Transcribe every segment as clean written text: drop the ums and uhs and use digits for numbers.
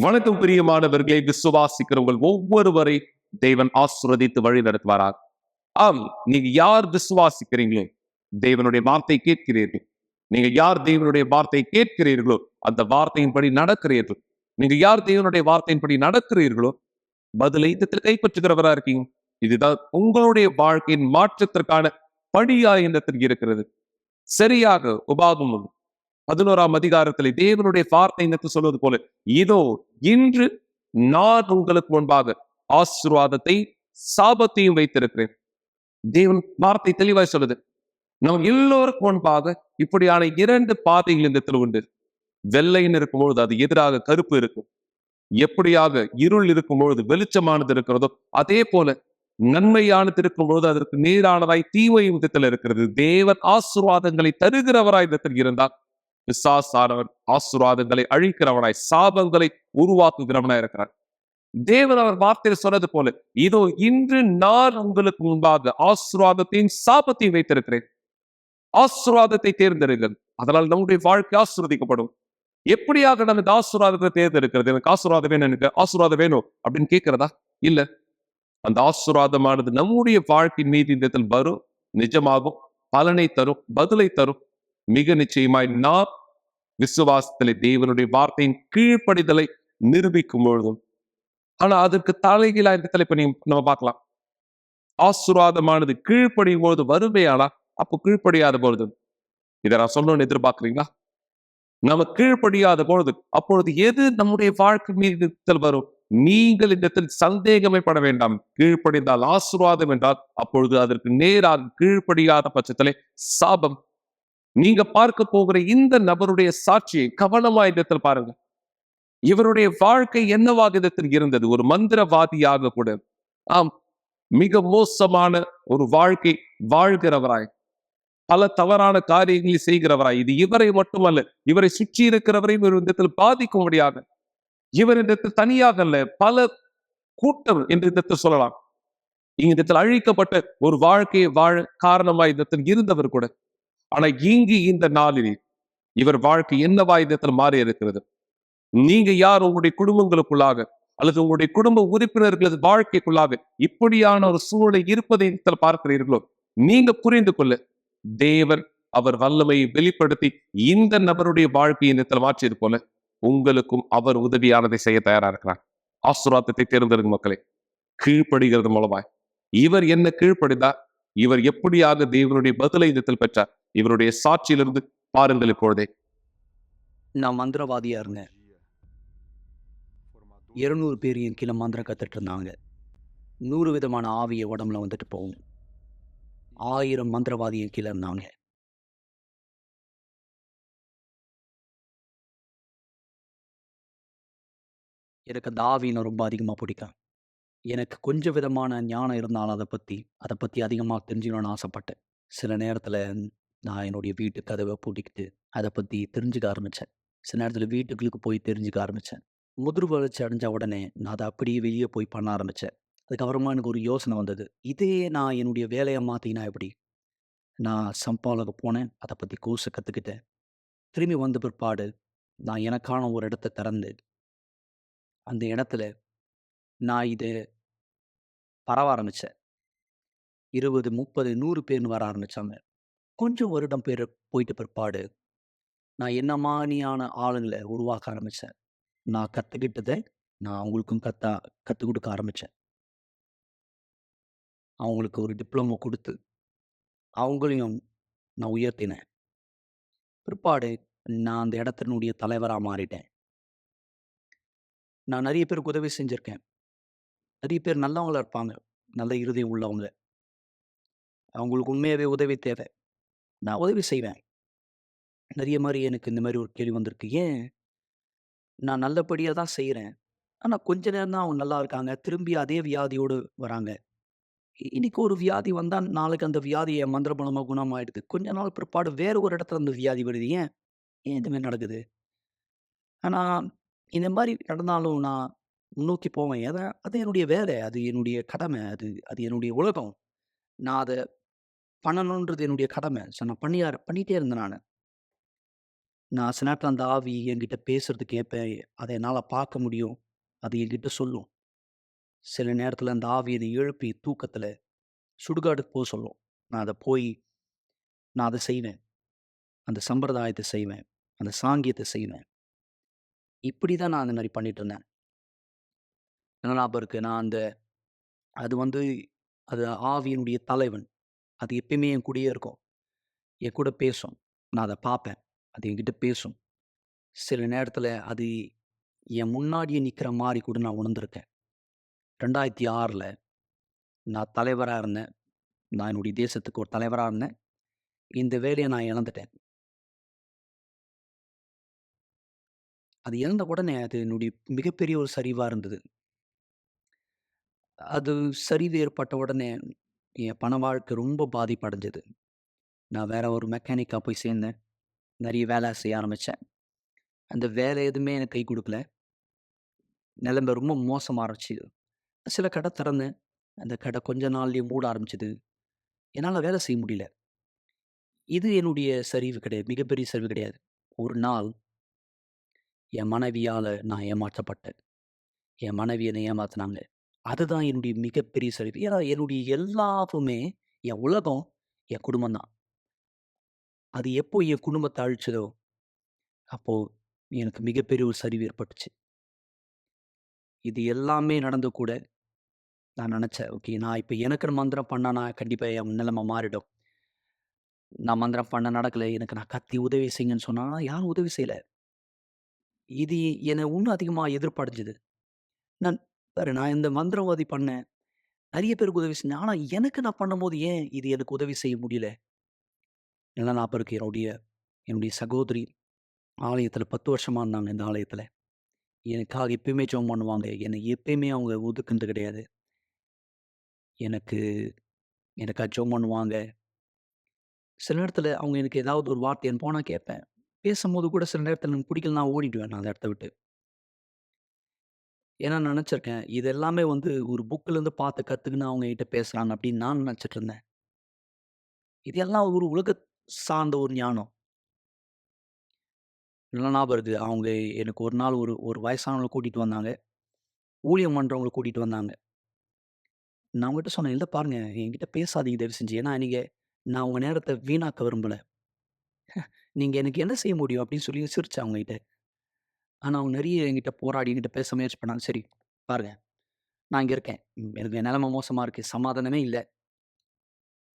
வணக்கம் பிரியமானவர்களை விசுவாசிக்கிறவங்கள் ஒவ்வொருவரை தேவன் ஆசீர்வதித்து வழி நடத்துவாராக. ஆம், நீங்க யார் விசுவாசிக்கிறீங்களோ தேவனுடைய வார்த்தை கேட்கிறீர்கள். நீங்க யார் தேவனுடைய வார்த்தை கேட்கிறீர்களோ அந்த வார்த்தையின்படி நடக்கிறீர்கள். நீங்க யார் தேவனுடைய வார்த்தையின்படி நடக்கிறீர்களோ பதிலை இடத்தில் கைப்பற்றுகிறவரா இருக்கீங்க. இதுதான் உங்களுடைய வாழ்க்கையின் மாற்றத்திற்கான படியா இடத்தில் இருக்கிறது. சரியாக உபாகமம் 11ஆம் அதிகாரத்தில் தேவனுடைய வார்த்தை என்று சொல்வது போல, இதோ இன்று நான் உங்களுக்கு முன்பாக ஆசீர்வாதத்தை சாபத்தையும் வைத்திருக்கிறேன். தேவன் வார்த்தை தெளிவாய் சொல்லுது. நம்ம எல்லோருக்கும் முன்பாக இப்படியான இரண்டு பாதைகள் இந்த இடத்துல உண்டு. வெள்ளைன்னு இருக்கும்பொழுது அது எதிராக கருப்பு இருக்கும். எப்படியாக இருள் இருக்கும்பொழுது வெளிச்சமானது இருக்கிறதோ அதே போல நன்மையானது இருக்கும்பொழுது அதற்கு நேரானதாய் தீமை விதத்தில் இருக்கிறது. தேவன் ஆசீர்வாதங்களை தருகிறவராய் விதத்தில் இருந்தால் பிசாசானவன் ஆசீர்வாதங்களை அழிக்கிறவனாய் சாபங்களை உருவாக்குகிறவனாய் இருக்கிறார். தேவன் அவர் வார்த்தையில் சொன்னது போல, இதோ இன்று நான் உங்களுக்கு முன்பாக ஆசீர்வாதத்தையும் சாபத்தையும் வைத்திருக்கிறேன். ஆசீர்வாதத்தை தேர்ந்தெடுங்கள். அதனால் நம்முடைய வாழ்க்கை ஆசீர்வதிக்கப்படும். எப்படியாக நம்ம இந்த ஆசீர்வாதத்தை தேர்ந்தெடுக்கிறது? எனக்கு ஆசீர்வாதம் வேணும், எனக்கு ஆசீர்வாதம் வேணும் அப்படின்னு கேட்கிறதா? இல்ல. அந்த ஆசீர்வாதமானது நம்முடைய வாழ்க்கையின் மீது இந்த இடத்தில் வரும், நிஜமாகும், பலனை தரும், பதிலை தரும். மிக நிச்சயமாய் நாம் விசுவாசத்திலே தேவனுடைய வார்த்தையின் கீழ்ப்படிதலை நிரூபிக்கும் பொழுதும், ஆனா அதற்கு தலைகீழா இந்த தலைப்பை நம்ம பார்க்கலாம். ஆசீர்வாதமானது கீழ்ப்படியும் பொழுது வருமையானா அப்போ கீழ்ப்படியாத பொழுது, இதை நான் சொல்லணும்னு எதிர்பார்க்கிறீங்களா? நம்ம கீழ்ப்படியாத பொழுது அப்பொழுது எது நம்முடைய வாழ்க்கை மீது வரும்? நீங்கள் இந்த இடத்தில் சந்தேகமே பட வேண்டாம். கீழ்ப்படிந்தால் ஆசீர்வாதம் என்றால் அப்பொழுது அதற்கு நேராக கீழ்ப்படியாத பட்சத்திலே சாபம். நீங்க பார்க்க போகிற இந்த நபருடைய சாட்சியை கவனமா இந்த இடத்தில் பாருங்க. இவருடைய வாழ்க்கை என்னவாக விதத்தில் இருந்தது? ஒரு மந்திரவாதியாக கூட, ஆம், மிக மோசமான ஒரு வாழ்க்கை வாழ்கிறவராய், பல தவறான காரியங்களை செய்கிறவராய், இது இவரை மட்டுமல்ல இவரை சுற்றி இருக்கிறவரையும் ஒரு விதத்தில் பாதிக்கும்படியாக, இவர் இந்த தனியாக அல்ல பல கூட்டம் என்று இந்த சொல்லலாம். இந்த அழிக்கப்பட்ட ஒரு வாழ்க்கையை வாழ காரணமாய் இந்த இருந்தவர் கூட. ஆனா இங்கு இந்த நாளில் இவர் வாழ்க்கை என்னவா இந்த மாறி இருக்கிறது? நீங்க யார் உங்களுடைய குடும்பங்களுக்குள்ளாக அல்லது உங்களுடைய குடும்ப உறுப்பினர்களது வாழ்க்கைக்குள்ளாக இப்படியான ஒரு சூழலை இருப்பதை பார்க்கிறீர்களோ, நீங்க புரிந்து கொள்ள தேவன் அவர் வல்லமையை வெளிப்படுத்தி இந்த நபருடைய வாழ்க்கையை மாற்றியது போல உங்களுக்கும் அவர் உதவியானதை செய்ய தயாரா இருக்கிறார். ஆசீர்வாதத்தை தேர்ந்தெடுக்கும் மக்களை கீழ்ப்படுகிறது மூலமாய் இவர் என்ன கீழ்ப்படிந்தார், இவர் எப்படியாக தேவனுடைய பதிலை இதத்தில் பெற்றார், இவருடைய சாட்சியிலிருந்து பாருங்கள். இப்பொழுதே நான் மந்திரவாதியா இருந்தேன். 200 பேர் என் கீழே மந்திரம் கத்துட்டு இருந்தாங்க. 100 விதமான ஆவிய உடம்புல வந்துட்டு போகும். 1000 மந்திரவாதி என் கீழே இருந்தாங்க. எனக்கு அந்த ஆவியினை ரொம்ப அதிகமா பிடிக்கும். எனக்கு கொஞ்சம் விதமான ஞானம் இருந்தாலும் அதை பத்தி அதிகமா தெரிஞ்சுக்கணும்னு ஆசைப்பட்டேன். சில நேரத்துல நான் என்னுடைய வீட்டு கதவை பூட்டிக்கிட்டு அதை பத்தி தெரிஞ்சுக்க ஆரம்பிச்சேன். சில நேரத்துல வீட்டுகளுக்கு போய் தெரிஞ்சுக்க ஆரம்பிச்சேன். முதிர் வளர்ச்சி அடைஞ்ச உடனே நான் அதை அப்படியே வெளியே போய் பண்ண ஆரம்பிச்சேன். அதுக்கப்புறமா எனக்கு ஒரு யோசனை வந்தது. இதே நான் என்னுடைய வேலையை மாத்தினா எப்படி? நான் சம்பாலுக்கு போனேன். அதை பத்தி கோர்ஸை கத்துக்கிட்டேன். திரும்பி வந்த பிற்பாடு நான் எனக்கான ஒரு இடத்த திறந்து, அந்த இடத்துல நான் இதை பரவ ஆரம்பிச்சேன். 20, 30, 100 பேர்ன்னு வர ஆரம்பிச்சாங்க. கொஞ்சம் வருடம் போயிட்ட பிற்பாடு நான் என்ன மாரியான ஆளுங்களை உருவாக்க ஆரம்பிச்சேன். நான் கத்துக்கிட்டதை நான் அவங்களுக்கும் கத்துக் கொடுக்க ஆரம்பிச்சேன். அவங்களுக்கு ஒரு டிப்ளமோ குடுத்து, அவங்களையும் நான் உயர்த்தினேன். பிற்பாடு நான் அந்த இடத்தினுடைய தலைவரா மாறிட்டேன். நான் நெறைய பேருக்கு உதவி செஞ்சிருக்கேன். நெறைய பேர் நல்லவங்களா இருப்பாங்க. நல்ல இருதயம் உள்ளவங்க. அவங்களுக்கு உண்மையாவே உதவி தேவை. நான் உதவி செய்வேன். நெறைய மாரி எனக்கு இந்த மாரி ஒரு கேள்வி வந்திருக்கு. ஏன் நான் நல்லபடியா தான் செய்றேன். ஆனா கொஞ்ச நேரம் தான் அவங்க நல்லா இருக்காங்க. திரும்பி அதே வியாதியோடு வராங்க. இன்னைக்கு ஒரு வியாதி வந்தா, நாளைக்கு அந்த வியாதி என் மந்திர மூலமா குணமாயிடுது. கொஞ்ச நாள் பிற்பாடு வேற ஒரு இடத்துல அந்த வியாதி வருது. ஏன்? ஏன் இந்த மாரி நடக்குது? ஆனா இந்த மாரி நடந்தாலும் நான் முன்னோக்கி போவேன். அது என்னுடைய வேலை. அது என்னுடைய கடமை. அது என்னுடைய உலகம். நான் அத பண்ணணுன்றது என்னுடைய கடமை. ஸோ நான் பண்ணிட்டே இருந்தேன் நானு. நான் சில நேரத்தில அந்த ஆவி என்கிட்ட பேசுறது கேட்பேன். அத என்னால பார்க்க முடியும். அது என்கிட்ட சொல்லும். சில நேரத்தில அந்த ஆவி என்னை எழுப்பி தூக்கத்தில சுடுகாடுக்கு சொல்லும். நான் அத போய் நான் அத செய்வேன். அந்த சம்பிரதாயத்த செய்வேன். அந்த சாங்கியத்த செய்வேன். இப்படி தான் நான் அந்த மாரி பண்ணிட்டு இருந்தேன். நல்லா ஞாபகம் இருக்கு. அது வந்து அது ஆவியினுடைய தலைவன். அது எப்பயுமே என் கூடயே இருக்கும். என் கூட பேசும். நான் அத பார்ப்பேன். அது என்கிட்ட பேசும். சில நேரத்தில அது என் முன்னாடியே நிக்கிற மாரி கூட நான் உணர்ந்திருக்கேன். 2006ல நான் தலைவரா இருந்தேன். நான் என்னுடைய தேசத்துக்கு ஒரு தலைவரா இருந்தேன். இந்த வேலைய நான் இழந்துட்டேன். அது இழந்த உடனே அது என்னுடைய மிகப்பெரிய ஒரு சரிவா இருந்தது. அது சரிவு ஏற்பட்ட உடனே என் பண வாழ்க்கை ரொம்ப பாதிப்படைஞ்சது. நான் வேற ஒரு மெக்கானிக்கா போய் சேர்ந்தேன். நெறைய வேலை செய்ய ஆரம்பிச்சேன். அந்த வேலை எதுவுமே எனக்கு கை குடுக்கல. நிலைமை ரொம்ப மோசமா ஆரம்பிச்சுது. சில கடை திறந்தேன். அந்த கடை கொஞ்ச நாள்லயே மூட ஆரம்பிச்சது. என்னால வேலை செய்ய முடியல. இது என்னுடைய சரிவு கிடையாது. மிகப்பெரிய சரிவு கிடையாது. ஒரு நாள் என் மனைவியால நான் ஏமாற்றப்பட்டேன். என் மனைவி என்னை ஏமாத்துனாங்க. அதுதான் என்னுடைய மிகப்பெரிய சரிவு. ஏன்னா என்னுடைய எல்லாவுமே என் உலகம் என் குடும்பம் தான். அது எப்போ என் குடும்பத்த அழிச்சதோ, அப்போ எனக்கு மிகப்பெரிய ஒரு சரிவு ஏற்பட்டுச்சு. இது எல்லாமே நடந்து கூட நான் நெனச்சேன், ஓகே நான் இப்ப எனக்குன்னு மந்திரம் பண்ணா கண்டிப்பா என் நிலைமை மாறிடும். நான் மந்திரம் பண்ண நடக்கல. எனக்கு நான் கத்தி உதவி செய்யுங்கன்னு சொன்னா, யாரும் உதவி செய்யல. இது என்ன இன்னும் அதிகமா எதிர்ப்படைஞ்சது. நான் பாரு நான் இந்த மந்திரவாதி பண்ணேன். நெறைய பேருக்கு உதவி செஞ்சேன். ஆனா எனக்கு நான் பண்ணும்போது ஏன் இது எனக்கு உதவி செய்ய முடியல? நல்லா ஞாபகம் இருக்கு. என்னுடைய சகோதரி ஆலயத்தில 10 வருஷமா இருந்தாங்க இந்த ஆலயத்தில. எனக்காக எப்பயுமே ஜெபம் பண்ணுவாங்க. என்னை எப்பயுமே அவங்க ஒதுக்குனது கிடையாது. எனக்கு எனக்காக ஜெபம் பண்ணுவாங்க. சில நேரத்தில அவங்க எனக்கு ஏதாவது ஒரு வார்த்தை போனா கேட்பேன். பேசும்போது கூட சில நேரத்தில எனக்கு பிடிக்கலன்னா ஓடிடுவேன் நான் அந்த இடத்த விட்டு. ஏன்னா நான் நெனச்சிருக்கேன், இது எல்லாமே வந்து ஒரு புக்லேருந்து பார்த்து கத்துக்கின்னு அவங்க என்கிட்ட பேசுறாங்க அப்படின்னு நான் நெனச்சுட்டு இருந்தேன். இது எல்லாம் ஒரு உலகத் சார்ந்த ஒரு ஞானம். நல்லா ஞாபகம் இருக்கு. அவங்க எனக்கு ஒரு நாள் ஒரு ஒரு வயசானவங்கள கூட்டிட்டு வந்தாங்க. ஊழியம் பண்றவங்கள கூட்டிட்டு வந்தாங்க. நான் அவங்ககிட்ட சொன்னேன், "இல்ல பாருங்க என்கிட்ட பேசாதீங்க தயவு செஞ்சு. ஏன்னா நான் உங்க நேரத்த வீணாக்க விரும்பல. நீங்க எனக்கு என்ன செய்ய முடியும்?" அப்படின்னு சொல்லி சிரிச்சேன் அவங்ககிட்ட. ஆனா அவங்க நெறைய என்கிட்ட போராடி என்கிட்ட பேச முயற்சி பண்ணாங்க. சரி பாருங்க, நான் இங்க இருக்கேன். எனக்கு என் நெலைமை மோசமா இருக்கு. சமாதானமே இல்ல.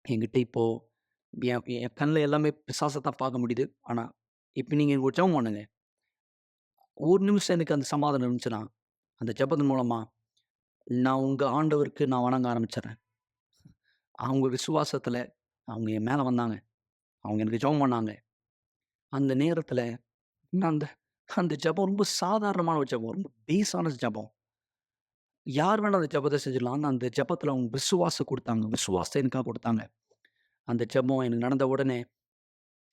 என்கிட்ட இப்போ என் என் கண்ல எல்லாமே பிசாச தான் பார்க்க முடியுது. ஆனா, இப்ப நீங்க ஒரு ஜெபம் பண்ணுங்க. ஒரு நிமிஷம் எனக்கு அந்த சமாதானம் இருந்துச்சுன்னா, அந்த ஜெபத்தின் மூலமா நான் உங்க ஆண்டவருக்கு நான் வணங்க ஆரம்பிச்சுர்றேன். அவங்க விசுவாசத்துல அவங்க என் மேல வந்தாங்க. அவங்க எனக்கு ஜெபம் பண்ணாங்க. அந்த நேரத்துல நான் அந்த அந்த ஜெபம் ரொம்ப சாதாரணமான ஒரு ஜெபம். ரொம்ப பேஸான ஜெபம். யார் வேணா அந்த ஜெபத்த செஞ்சிடலாம். ஆனா அந்த ஜெபத்துல அவங்க விசுவாசம் குடுத்தாங்க. விசுவாசத்த எனக்காக குடுத்தாங்க. அந்த ஜெபம் எனக்கு நடந்த உடனே,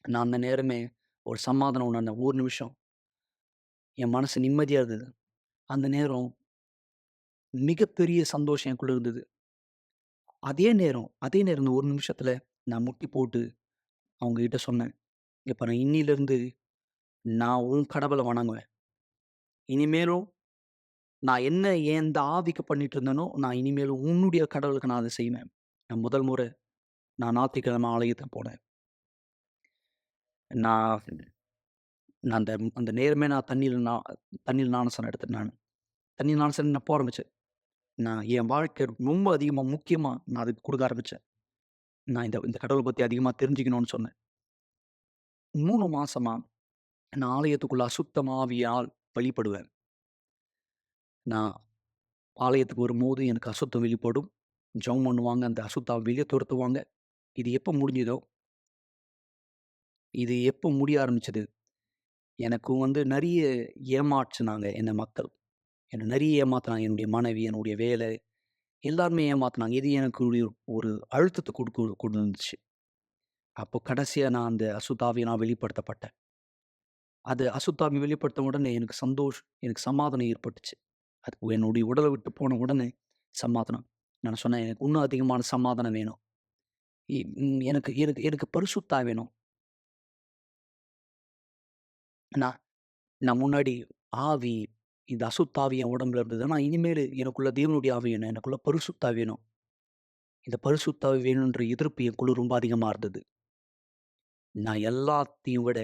நான் அந்த நேரமே ஒரு சமாதானம் உணர்ந்தேன். ஒரு நிமிஷம் என் மனசு நிம்மதியா இருந்தது. அந்த நேரம் மிகப்பெரிய சந்தோஷம் எனக்குள்ள இருந்தது. அதே நேரம் இந்த ஒரு நிமிஷத்துல நான் முட்டி போட்டு அவங்க கிட்ட சொன்னேன். "இங்க பாரு இன்னிலிருந்து நான் உன் கடவுள வணங்குவேன். இனிமேலும் நான் என்ன இந்த ஆவிக்கு பண்ணிட்டு இருந்தேனோ, நான் இனிமேலும் உன்னுடைய கடவுளுக்கு நான் அத செய்வேன்." நான் முதல் முறை நான் ஞாயிற்றுக்கிழமை ஆலயத்துக்கு போனேன். நான் நான் அந்த அந்த நேரமே நான் தண்ணீல ஞானஸ்நானம் எடுத்தேன் நானு. தண்ணீர் ஞானஸ்நானம் நான் ஆரம்பிச்சேன். நான் என் வாழ்க்கை ரொம்ப அதிகமா முக்கியமா நான் அதுக்கு குடுக்க ஆரம்பிச்சேன். நான் இந்த இந்த கடவுள பத்தி அதிகமா தெரிஞ்சுக்கணும்னு சொன்னேன். 3 மாசமா நான் ஆலயத்துக்குள்ள அசுத்த ஆவியால் வழிபடுவேன். நான் ஆலயத்துக்கு வரும்போது எனக்கு அசுத்தம் வெளிப்படும். ஜெபம் பண்ணுவாங்க. அந்த அசுத்த ஆவி வெளிய துரத்துவாங்க. இது எப்ப முடிஞ்சதோ, இது எப்ப முடிய ஆரம்பிச்சது, எனக்கு வந்து நெறைய ஏமாற்றுனாங்க என்ன மக்கள். என்ன நெறைய ஏமாத்துனாங்க. என்னுடைய மனைவி, என்னுடைய வேலை எல்லாருமே ஏமாத்துனாங்க. இது எனக்கு ஒரு அழுத்தத்த கொண்டு வந்துச்சு. அப்போ கடைசியா நான் அந்த அசுத்த ஆவிய நான் வெளிப்படுத்தப்பட்டேன். அது அசுத்த ஆவி வெளிப்படுத்த உடனே எனக்கு சமாதானம் ஏற்பட்டுச்சு. அது என்னுடைய உடல விட்டு போன உடனே சமாதானம். நான் சொன்னேன், "எனக்கு இன்னும் அதிகமான சமாதானம் வேணும். எனக்கு எனக்கு எனக்கு பரிசுத்த வேணும்." நான் நான் முன்னாடி ஆவி, இந்த அசுத்தாவி என் உடம்புல இருந்தது. ஆனா இனிமேலு எனக்குள்ள தேவனுடைய ஆவி வேணும். எனக்குள்ள பரிசுத்த ஆவி வேணும். இந்த பரிசுத்த ஆவி வேணுன்ற எதிர்ப்பு எனக்குள்ள ரொம்ப அதிகமா இருந்தது. நான் எல்லாத்தையும் விட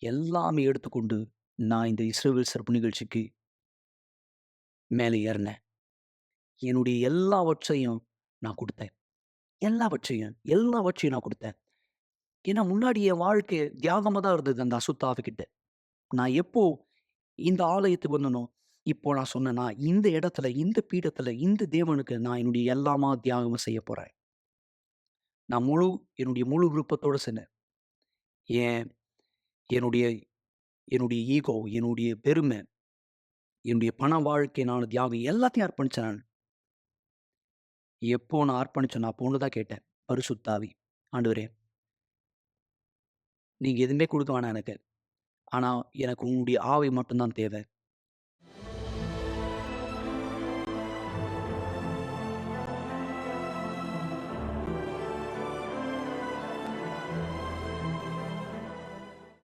எல்லாமே எடுத்துக்கொண்டு நான் இந்த இஸ்ரவேல் சிறப்பு நிகழ்ச்சிக்கு மேலே ஏறினேன். என்னுடைய எல்லாவற்றையும் நான் குடுத்தேன். எல்லாவற்றையும் நான் குடுத்தேன். ஏன்னா முன்னாடி என் வாழ்க்கை தியாகமா தான் இருந்தது அந்த அசுத்த ஆவிகிட்ட. நான் எப்போ இந்த ஆலயத்துக்கு வந்தனோ, இப்போ நான் சொன்னேனா, இந்த இடத்துல, இந்த பீடத்துல, இந்த தேவனுக்கு நான் என்னுடைய எல்லாமா தியாகமா செய்யப் போறேன். நான் என்னுடைய முழு விருப்பத்தோட சொன்னேன். ஏன் என்னுடைய என்னுடைய ஈகோ, என்னுடைய பெருமை, என்னுடைய பண வாழ்க்கை, நான் தியாகம் எல்லாத்தையும் அர்ப்பணிச்சேன் நானு. எப்போ நான் அர்ப்பணிச்சேனோ, அப்போ ஒண்ணு தான் கேட்டேன். பரிசுத்த ஆவி, ஆண்டவரே, நீங்க எதுவுமே குடுக்க வேணாம் எனக்கு. ஆனா, எனக்கு உன்னுடைய ஆவி மட்டும் தான் தேவை.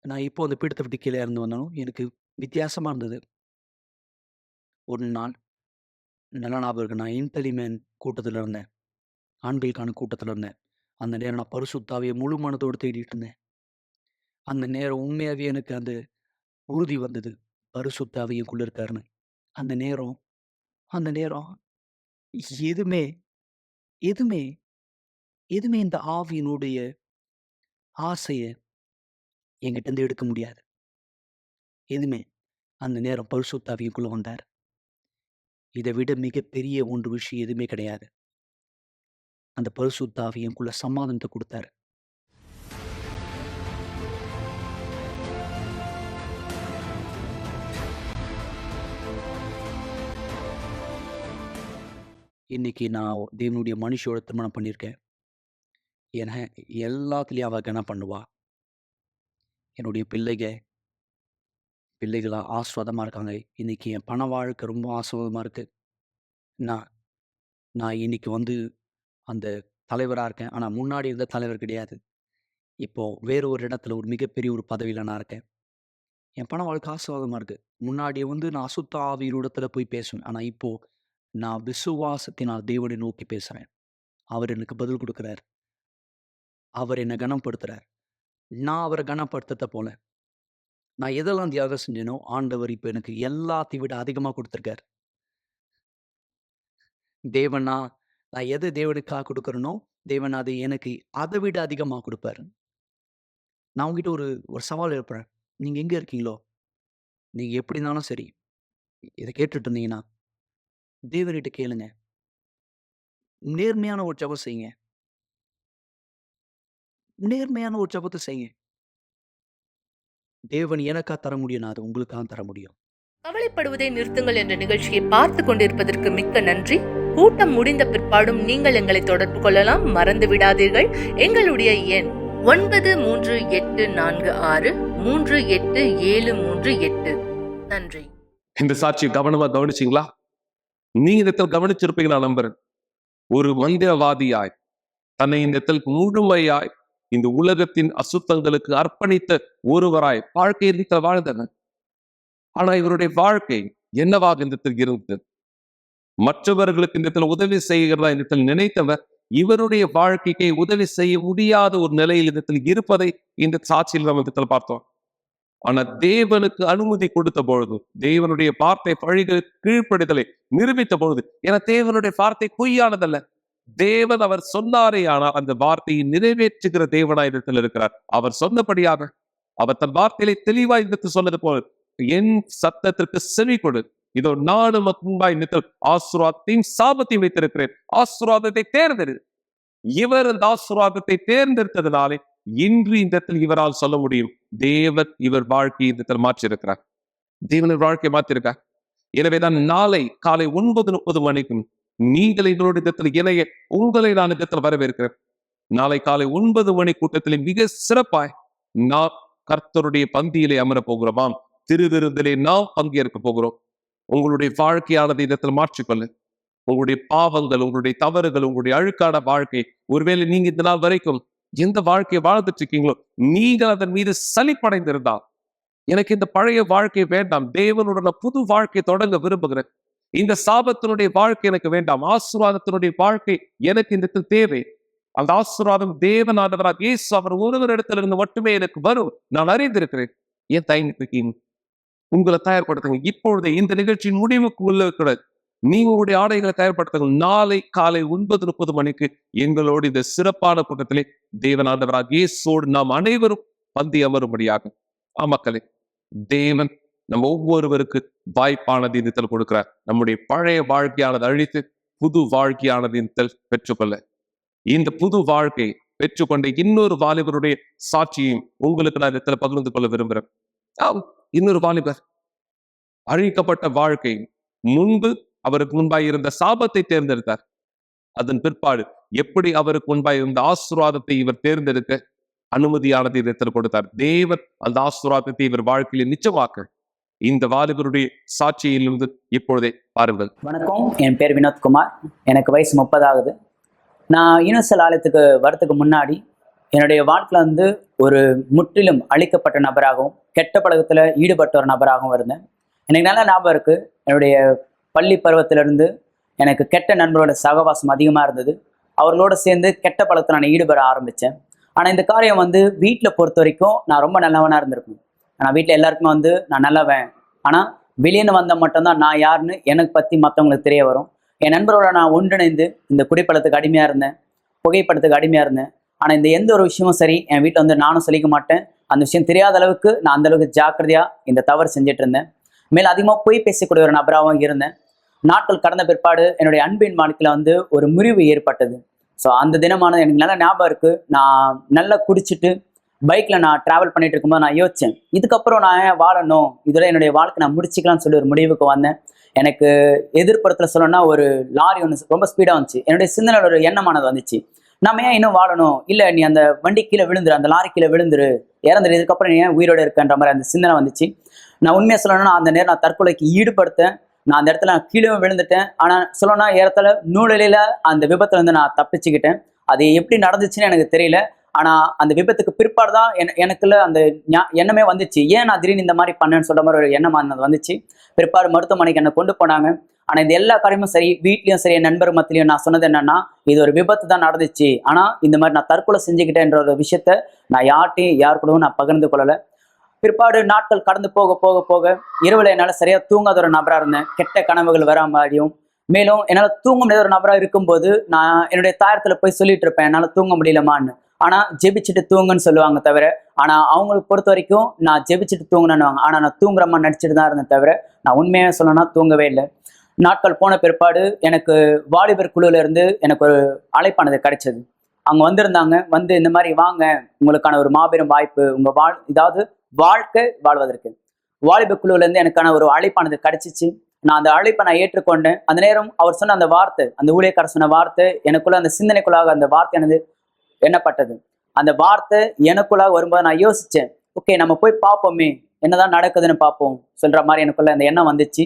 நான் இப்போ அந்த பீடத்த விட்டு கீழ இறங்கி வந்தேனோ, எனக்கு வித்தியாசமா இருந்தது. ஒரு நாள் நல்லா ஞாபகம் இருக்கு. நான் இன்டெலிமேன் கூட்டத்துல இருந்தேன். ஆண்களுக்கான கூட்டத்துல இருந்தேன். அந்த நேரம் நான் பரிசுத்த ஆவிய முழு மனதோடு தேடிட்டு இருந்தேன். அந்த நேரம் உண்மையாவே எனக்கு அந்த உறுதி வந்தது. பரிசுத்த ஆவி என்குள்ள இருக்காருன்னு. அந்த நேரம் அந்த நேரம் எதுவுமே எதுவுமே எதுவுமே இந்த ஆவியினுடைய ஆசைய என்கிட்டருந்து எடுக்க முடியாது. எதுவுமே. அந்த நேரம் பரிசுத்த ஆவி என்குள்ள வந்தார். இத விட மிகப்பெரிய ஒன்று விஷயம் எதுவுமே கிடையாது. அந்த பரிசுத்த ஆவி என்குள்ள சமாதானத்த குடுத்தாரு. இன்னைக்கு நான் தேவனுடைய மனுஷியோட திருமணம் பண்ணியிருக்கேன். ஏன்னா, எல்லாத்துலயும் அவ கனம் பண்ணுவா. என்னுடைய பிள்ளைகளா ஆசீர்வாதமா இருக்காங்க. இன்னைக்கு என் பண வாழ்க்கை ரொம்ப ஆசீர்வாதமா இருக்கு. நான் நான் இன்னைக்கு வந்து அந்த தலைவரா இருக்கேன். ஆனா முன்னாடி இருந்த தலைவர் கிடையாது. இப்போ வேற ஒரு இடத்துல ஒரு மிகப்பெரிய ஒரு பதவியில நான் இருக்கேன். என் பண வாழ்க்கை ஆசீர்வாதமா இருக்கு. முன்னாடி வந்து நான் அசுத்த ஆவியினிடத்துல போய் பேசுவேன். ஆனா இப்போ நான் விசுவாசத்தினால் தேவனை நோக்கி பேசுறேன். அவர் எனக்கு பதில் குடுக்குறார். அவர் என்ன கனப்படுத்துறார். நான் அவர கனப்படுத்தத்த போல. நான் எதெல்லாம் தியாகம் செஞ்சேனோ, ஆண்டவர் இப்ப எனக்கு எல்லாத்தையும் விட அதிகமா குடுத்திருக்கார். தேவனா நான் எத தேவனுக்காக குடுக்குறேனோ, தேவன் அதை எனக்கு அத விட அதிகமா குடுப்பாரு. நான் உங்ககிட்ட ஒரு ஒரு சவால் எழுப்புறேன். நீங்க எங்க இருக்கீங்களோ, நீங்க எப்படி இருந்தாலும் சரி, இத கேட்டுட்டு இருந்தீங்கன்னா, தேவன்கிட்ட கேளுங்க. நேர்மையான ஒரு ஜெபம் செய்யுங்க. நேர்மையான ஒரு ஜெபத்த செய்யுங்க. தேவன் எனக்கா தர முடியும், நான் அத உங்களுக்காக தர முடியும். கவலைப்படுவதை நிறுத்துங்கள் என்ற நிகழ்ச்சியை பார்த்து கொண்டிருப்பதற்கு மிக்க நன்றி. கூட்டம் முடிந்த பிற்பாடும் நீங்கள் எங்களை தொடர்பு கொள்ளலாம். மறந்து விடாதீர்கள். எங்களுடைய எண் 9346387738. நன்றி. இந்த சாட்சியை கவனமா கவனிச்சீங்களா? நீங்க இந்த இடத்துல கவனிச்சிருப்பீங்க நான் நம்புறேன். ஒரு மந்திரவாதியாய் தன்னை இந்த இடத்தில் முழுமையாய் இந்த உலகத்தின் அசுத்தங்களுக்கு அர்ப்பணித்த ஒருவராய் வாழ்க்கை இந்த வாழ்ந்தனர். ஆனா இவருடைய வாழ்க்கை என்னவாக இந்த இடத்தில் இருந்தது? மற்றவர்களுக்கு இந்த இடத்துல உதவி செய்கிறதா இந்த இடத்தில் நினைத்தவர் இவருடைய வாழ்க்கைக்கு உதவி செய்ய முடியாத ஒரு நிலையில் இந்த இடத்தில் இருப்பதை இந்த சாட்சியில் நம்ம இந்த இடத்துல பார்த்தோம். ஆனா தேவனுக்கு அனுமதி கொடுத்த பொழுது, தேவனுடைய வார்த்தை பழிகள் கீழ்ப்படிதலை நிரூபித்த பொழுது, ஏன்னா தேவனுடைய வார்த்தை பொய்யானதல்ல. தேவன் அவர் சொன்னாரே, ஆனால் அந்த வார்த்தையை நிறைவேற்றுகிற தேவனாய் இடத்தில் இருக்கிறார். அவர் சொன்னபடியாக அவர் தன் வார்த்தையிலே தெளிவாய் எடுத்து சொன்னது போல், என் சத்தத்திற்கு செவி கொடு. இதோ நானும் முன்பாய் நித்தல் ஆசீர்வாதத்தையும் சாபத்தையும் வைத்திருக்கிறேன். ஆசீர்வாதத்தை தேர்ந்தெடு. இவர் அந்த ஆசீர்வாதத்தை தேர்ந்தெடுத்ததினாலே இன்று இந்த இடத்தில் இவரால் சொல்ல முடியும், தேவன் இவர் வாழ்க்கையை இந்த இடத்தில் மாற்றியிருக்கிறார். தேவனின் வாழ்க்கையை மாற்றிருக்கார். எனவேதான் நாளை காலை 9:30 மணிக்கும் நீங்கள் எங்களோட இடத்தில் இணைய உங்களை நான் இடத்தில் வரவேற்கிறேன். நாளை காலை 9 மணி கூட்டத்திலே மிக சிறப்பாய் நாம் கர்த்தருடைய பந்தியிலே அமர போகிறோமாம். திருவிருந்திலே நாம் பங்கேற்க போகிறோம். உங்களுடைய வாழ்க்கையானது இடத்தில் மாற்றிக்கொள்ள, உங்களுடைய பாவங்கள், உங்களுடைய தவறுகள், உங்களுடைய அழுக்கான வாழ்க்கை, ஒருவேளை நீங்க இந்த நாள் வரைக்கும் எந்த வாழ்க்கையை வாழ்ந்துட்டு இருக்கீங்களோ, நீங்கள் அதன் மீது சலிப்படைந்திருந்தால் எனக்கு இந்த பழைய வாழ்க்கை வேண்டாம், தேவனுடன் நான் புது வாழ்க்கை தொடங்க விரும்புகிறேன். இந்த சாபத்தினுடைய வாழ்க்கை எனக்கு வேண்டாம், ஆசீர்வாதத்தினுடைய வாழ்க்கை எனக்கு இந்த இடத்தில் தேவை. அந்த ஆசீர்வாதம் தேவனானவராக இயேசு அவர் ஒருவர் இடத்துல இருந்து மட்டுமே எனக்கு வரும். நான் அறிந்திருக்கிறேன். ஏன் தயங்கிட்டு இருக்கீங்க? உங்களை தயார்படுத்துங்க. இப்பொழுதே இந்த நிகழ்ச்சியின் முடிவுக்கு உள்ள நீங்க உங்களுடைய ஆடைகளை தயார்படுத்துங்க. நாளை காலை 9:30 மணிக்கு எங்களோடு இந்த சிறப்பான கூட்டத்திலே தேவனானவராக இயேசுவோடு நாம் அனைவரும் பந்தி அமரும்படியாக. மக்களே, தேவன் நம்ம ஒவ்வொருவருக்கு வாய்ப்பானது இந்த கொடுக்கிறார். நம்முடைய பழைய வாழ்க்கையானது அழித்து புது வாழ்க்கையானது இந்த பெற்றுக்கொள்ள, இந்த புது வாழ்க்கை பெற்றுக்கொண்ட இன்னொரு வாலிபருடைய சாட்சியையும் உங்களுக்கு நான் இடத்துல பகிர்ந்து கொள்ள விரும்புகிறேன். இன்னொரு வாலிபர் அழிக்கப்பட்ட வாழ்க்கை, முன்பு அவருக்கு முன்பாய் இருந்த சாபத்தை தேர்ந்தெடுத்தார். அதன் பிற்பாடு எப்படி அவருக்கு முன்பாய் இருந்த ஆசீர்வாதத்தை இவர் தேர்ந்தெடுக்க அனுமதியானது இடத்தில் கொடுத்தார். தேவன் அந்த ஆசீர்வாதத்தை இவர் வாழ்க்கையில் நிச்சயமாக்க இந்த வாலிபருடைய சாட்சியிலிருந்து இப்பொழுதே பாருங்கள். வணக்கம், என் பேர் வினோத்குமார். எனக்கு வயசு 30 ஆகுது. நான் யூனிவர்சல் ஆலயத்துக்கு வரத்துக்கு முன்னாடி என்னுடைய வாழ்க்கையில் ஒரு முற்றிலும் அழிக்கப்பட்ட நபராகவும் கெட்ட பழக்கத்தில் ஈடுபட்ட ஒரு நபராகவும் இருந்தேன். எனக்கு நல்ல ஞாபகம் இருக்குது. என்னுடைய பள்ளி பருவத்திலிருந்து எனக்கு கெட்ட நண்பரோட சகவாசம் அதிகமாக இருந்தது. அவர்களோடு சேர்ந்து கெட்ட பழக்கத்தில் நான் ஈடுபட ஆரம்பித்தேன். ஆனால் இந்த காரியம் வீட்டில் பொறுத்த வரைக்கும் நான் ரொம்ப நல்லவனாக இருந்திருக்கேன். ஆனால் வீட்டில் எல்லாருக்குமே நான் நல்லவன். ஆனால் வெளியேன்னு வந்தால் மட்டும்தான் நான் யாருன்னு எனக்கு பற்றி மற்றவங்களுக்கு தெரிய வரும். என் நண்பரோட நான் ஒன்றிணைந்து இந்த குடிப்பழத்துக்கு அடிமையாக இருந்தேன், புகைப்படத்துக்கு அடிமையாக இருந்தேன். ஆனால் இந்த எந்த ஒரு விஷயமும் சரி என் வீட்டில் நானும் சொல்லிக்க மாட்டேன். அந்த விஷயம் தெரியாத அளவுக்கு நான் அந்தளவுக்கு ஜாக்கிரதையாக இந்த தவறு செஞ்சுட்டு இருந்தேன். மேலும் அதிகமாக பொய் பேசக்கூடிய ஒரு நபராகவும் இருந்தேன். நாட்கள் கடந்த பிற்பாடு என்னுடைய அன்பின் வாழ்க்கையில் ஒரு முறிவு ஏற்பட்டது. ஸோ அந்த தினமானது எனக்கு நல்லா ஞாபகம் இருக்குது. நான் நல்லா குடிச்சிட்டு பைக்கில் நான் ட்ராவல் பண்ணிட்டு இருக்கும்போது நான் யோசித்தேன், இதுக்கப்புறம் நான் ஏன் வாழணும், இதோட என்னுடைய வாழ்க்கை நான் முடிச்சிக்கலாம்னு சொல்லி ஒரு முடிவுக்கு வந்தேன். எனக்கு எதிர்ப்புறத்தில் சொல்லணும்னா ஒரு லாரி ஒன்று ரொம்ப ஸ்பீடாக வந்துச்சு. என்னுடைய சிந்தனையோட ஒரு எண்ணமானது வந்துச்சு, நம்ம ஏன் இன்னும் வாழணும், இல்லை நீ அந்த வண்டி கீழே விழுந்துரு, அந்த லாரி கீழே விழுந்துரு, இறந்துரு, இதுக்கப்புறம் நீ ஏன் உயிரோடு இருக்கன்ற மாதிரி அந்த சிந்தனை வந்துச்சு. நான் உண்மையாக சொல்லணும்னா அந்த நேரம் நான் தற்கொலைக்கு ஈடுபடுத்தேன். நான் அந்த இடத்துல கீழே விழுந்துட்டேன். ஆனால் சொல்லணும்னா ஏறத்தாழ நூலிலையில் அந்த விபத்துல நான் தப்பிச்சுக்கிட்டேன். அது எப்படி நடந்துச்சுன்னு எனக்கு தெரியல. ஆனால் அந்த விபத்துக்கு பிற்பாடு தான் எனக்குள்ள அந்த எண்ணமே வந்துச்சு, ஏன் நான் திடீர்னு இந்த மாதிரி பண்ணேன்னு சொல்கிற மாதிரி ஒரு எண்ணம் வந்துச்சு. பிற்பாடு மருத்துவமனைக்கு என்னை கொண்டு போனாங்க. ஆனால் இந்த எல்லா காரியமும் சரி, வீட்லேயும் சரி, என் நண்பர் மத்தியிலையும் நான் சொன்னது என்னன்னா, இது ஒரு விபத்து தான் நடந்துச்சு. ஆனால் இந்த மாதிரி நான் தற்கொலை செஞ்சுக்கிட்டேன்ற ஒரு விஷயத்த நான் யார் கூடவும் நான் பகிர்ந்து கொள்ளலை. பிற்பாடு நாட்கள் கடந்து போக போக போக இரவில் என்னால் சரியாக தூங்காத ஒரு நபராக இருந்தேன். கெட்ட கனவுகள் வரா மாதிரியும், மேலும் என்னால் தூங்க முடியாத ஒரு நபராக இருக்கும்போது நான் என்னுடைய தாயத்தில் போய் சொல்லிட்டு இருப்பேன், என்னால் தூங்க முடியலமான்னு. ஆனால் ஜெபிச்சுட்டு தூங்குன்னு சொல்லுவாங்க தவிர, ஆனால் அவங்களுக்கு பொறுத்த வரைக்கும் நான் ஜெபிச்சுட்டு தூங்கணுன்னுவாங்க. ஆனால் நான் தூங்குறமா நடிச்சுட்டு தான் இருந்தேன் தவிர, நான் உண்மையாக சொல்லணும்னா தூங்கவே இல்லை. நாட்கள் போன பிற்பாடு எனக்கு வாலிபர் குழுவில் இருந்து எனக்கு ஒரு அழைப்பானது கிடைச்சது. அவங்க வந்திருந்தாங்க. இந்த மாதிரி வாங்க, உங்களுக்கான ஒரு மாபெரும் வாய்ப்பு, உங்கள் வாழ்க்கை வாழ்வதற்கு வாலிபர் குழுவிலேருந்து எனக்கான ஒரு அழைப்பானது கிடைச்சிச்சு. நான் அந்த அழைப்பை நான் ஏற்றுக்கொண்டேன். அந்த நேரம் அவர் சொன்ன அந்த வார்த்தை, அந்த ஊழியக்காரர் சொன்ன வார்த்தை எனக்குள்ள, அந்த சிந்தனைக்குள்ளாக அந்த வார்த்தை எனது எண்ணப்பட்டது. அந்த வார்த்தை எனக்குள்ளாக வரும்போது நான் யோசித்தேன், ஓகே நம்ம போய் பார்ப்போமே, என்னதான் நடக்குதுன்னு பார்ப்போம் சொல்கிற மாதிரி எனக்குள்ள அந்த எண்ணம் வந்துச்சு.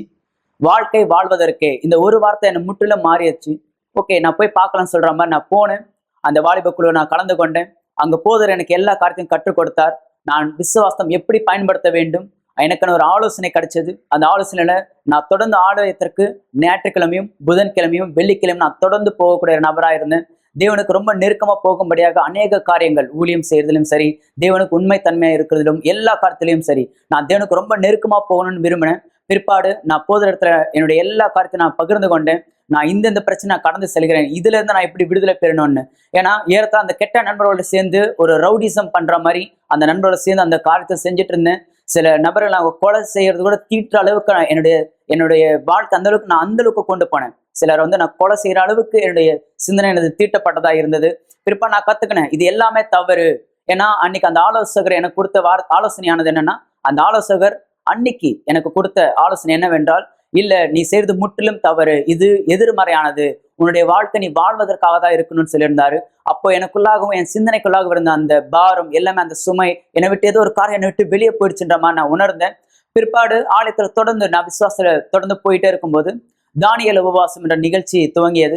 வாழ்க்கை வாழ்வதற்கே இந்த ஒரு வார்த்தை என்னை முற்றிலும் மாறிடுச்சு. ஓகே நான் போய் பார்க்கலாம்னு சொல்கிற மாதிரி நான் போனேன். அந்த வாலிப குழுவை நான் கலந்து கொண்டேன். அங்கே போதர் எனக்கு எல்லா காரியத்தையும் கற்றுக் கொடுத்தார். நான் விசுவாசம் எப்படி பயன்படுத்த வேண்டும் எனக்கான ஒரு ஆலோசனை கிடைச்சது. அந்த ஆலோசனையில நான் தொடர்ந்து ஆலயத்திற்கு ஞாயிற்றுக்கிழமையும் புதன்கிழமையும் வெள்ளிக்கிழமையும் நான் தொடர்ந்து போகக்கூடிய ஒரு நபராக இருந்தேன். தேவனுக்கு ரொம்ப நெருக்கமாக போகும்படியாக அநேக காரியங்கள் ஊழியம் செய்யறதிலும் சரி, தேவனுக்கு உண்மை தன்மையாக இருக்கிறதிலும் எல்லா காரியத்திலையும் சரி, நான் தேவனுக்கு ரொம்ப நெருக்கமாக போகணும்னு விரும்பினேன். பிற்பாடு நான் போகிற இடத்துல என்னுடைய எல்லா காரியத்தையும் நான் பகிர்ந்து கொண்டேன். நான் இந்த பிரச்சனை நான் கடந்து செல்கிறேன், இதுல இருந்து நான் எப்படி விடுதலை பெறணும்னு. ஏன்னா ஏறத்தாழ அந்த கெட்ட நண்பர்களோட சேர்ந்து ஒரு ரவுடிசம் பண்ற மாதிரி அந்த நண்பரோட சேர்ந்து அந்த காரியத்தை செஞ்சுட்டு இருந்தேன். சில நபர்கள் அவங்க கொலை செய்யறது கூட தீட்டுற அளவுக்கு என்னுடைய வாழ்க்கை அந்த அளவுக்கு நான் அந்த அளவுக்கு கொண்டு போனேன். சிலர் நான் கொலை செய்யற அளவுக்கு என்னுடைய சிந்தனை எனது தீட்டப்பட்டதா இருந்தது. பிற்பாடு நான் கத்துக்கினேன் இது எல்லாமே தவறு. ஏன்னா அன்னைக்கு அந்த ஆலோசகர் எனக்கு கொடுத்த ஆலோசனையானது என்னன்னா, அந்த ஆலோசகர் அன்னைக்கு எனக்கு கொடுத்த ஆலோசனை என்னவென்றால், இல்ல நீ செய்யறது முற்றிலும் தவறு, இது எதிர்மறையானது, உன்னுடைய வாழ்க்கை நீ வாழ்வதற்காக தான் இருக்கணும்னு சொல்லியிருந்தாரு. அப்போ எனக்குள்ளாகவும் என் சிந்தனைக்குள்ளாக இருந்த அந்த பாரம் எல்லாமே, அந்த சுமை என்னை விட்டு ஏதோ ஒரு காரியம் என்னை விட்டு வெளியே போயிடுச்சுன்ற மாதிரி நான் உணர்ந்தேன். பிற்பாடு ஆலயத்துல தொடர்ந்து நான் விசுவாசத்துல தொடர்ந்து போயிட்டே இருக்கும்போது தானியேல் உபவாசம் என்ற நிகழ்ச்சி துவங்கியது.